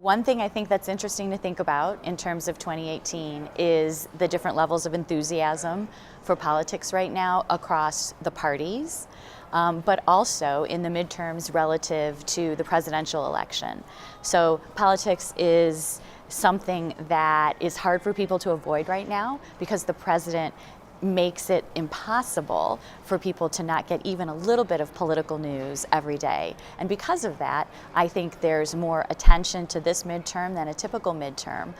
One thing I think that's interesting to think about in terms of 2018 is the different levels of enthusiasm for politics right now across the parties, but also in the midterms relative to the presidential election. So politics is something that is hard for people to avoid right now because the president makes it impossible for people to not get even a little bit of political news every day. And because of that, I think there's more attention to this midterm than a typical midterm,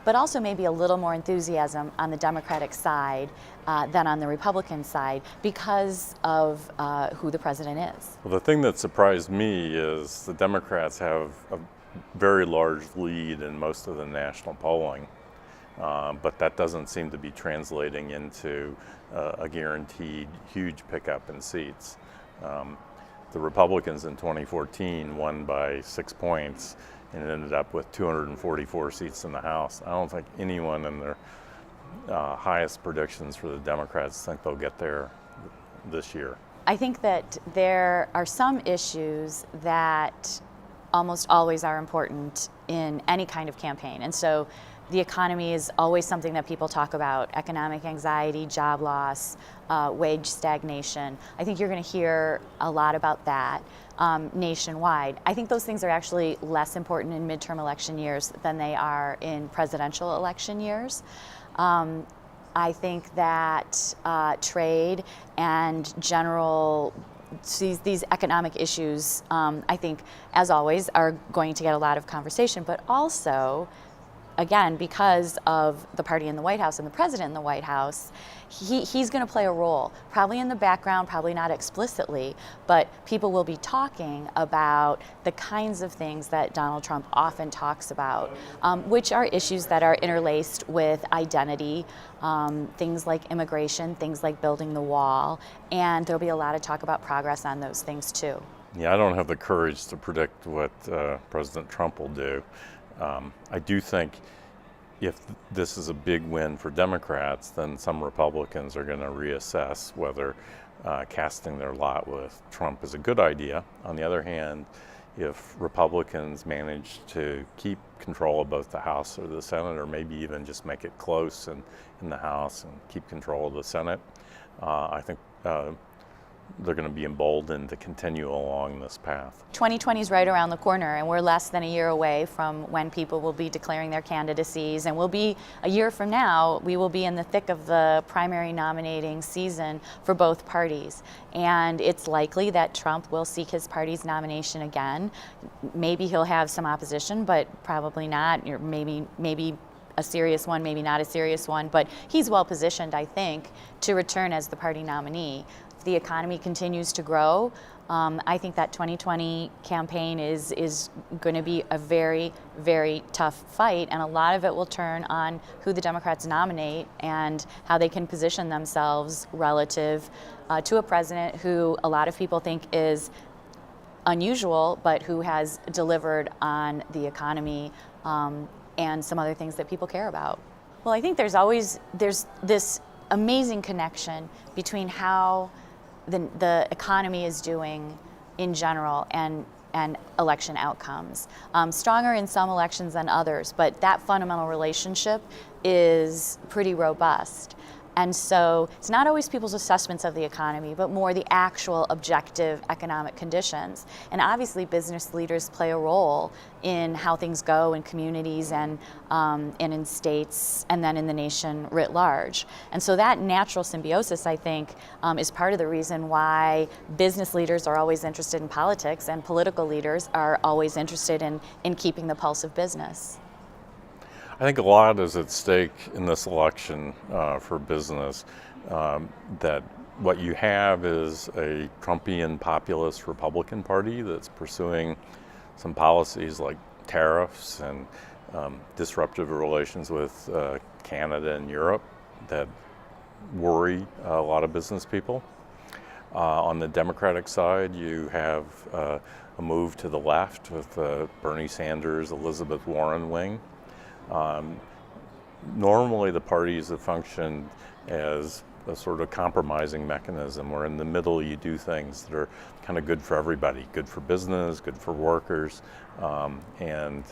but also maybe a little more enthusiasm on the Democratic side than on the Republican side because of who the president is. Well, the thing that surprised me is the Democrats have a very large lead in most of the national polling. But that doesn't seem to be translating into a guaranteed huge pickup in seats. The Republicans in 2014 won by 6 points and ended up with 244 seats in the House. I don't think anyone in their highest predictions for the Democrats think they'll get there this year. I think that there are some issues that almost always are important in any kind of campaign. And so the economy is always something that people talk about: economic anxiety, job loss, wage stagnation. I think you're going to hear a lot about that nationwide. I think those things are actually less important in midterm election years than they are in presidential election years. I think that trade and general these economic issues, I think, as always, are going to get a lot of conversation, but also, again, because of the party in the White House and the president in the White House, he's going to play a role, probably in the background, probably not explicitly, but people will be talking about the kinds of things that Donald Trump often talks about, which are issues that are interlaced with identity, things like immigration, things like building the wall, and there'll be a lot of talk about progress on those things too. Yeah, I don't have the courage to predict what President Trump will do. I do think if this is a big win for Democrats, then some Republicans are going to reassess whether casting their lot with Trump is a good idea. On the other hand, if Republicans manage to keep control of both the House or the Senate, or maybe even just make it close in the House and keep control of the Senate, I think they're going to be emboldened to continue along this path. 2020 is right around the corner, and we're less than a year away from when people will be declaring their candidacies, and we'll be, a year from now, we will be in the thick of the primary nominating season for both parties. And it's likely that Trump will seek his party's nomination again. Maybe he'll have some opposition, but probably not, or maybe a serious one, maybe not a serious one, but he's well positioned, I think, to return as the party nominee. If the economy continues to grow, I think that 2020 campaign is going to be a very, very tough fight, and a lot of it will turn on who the Democrats nominate and how they can position themselves relative to a president who a lot of people think is unusual, but who has delivered on the economy and some other things that people care about. Well, I think there's this amazing connection between how the economy is doing in general and election outcomes. Stronger in some elections than others, but that fundamental relationship is pretty robust. And so it's not always people's assessments of the economy, but more the actual objective economic conditions. And obviously business leaders play a role in how things go in communities and in states and then in the nation writ large. And so that natural symbiosis, I think, is part of the reason why business leaders are always interested in politics and political leaders are always interested in keeping the pulse of business. I think a lot is at stake in this election for business. That what you have is a Trumpian populist Republican Party that's pursuing some policies like tariffs and disruptive relations with Canada and Europe that worry a lot of business people. On the Democratic side, you have a move to the left with Bernie Sanders, Elizabeth Warren wing. Normally the parties have functioned as a sort of compromising mechanism where in the middle you do things that are kind of good for everybody, good for business, good for workers, and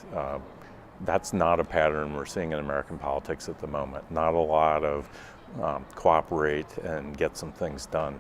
that's not a pattern we're seeing in American politics at the moment. Not a lot of cooperate and get some things done.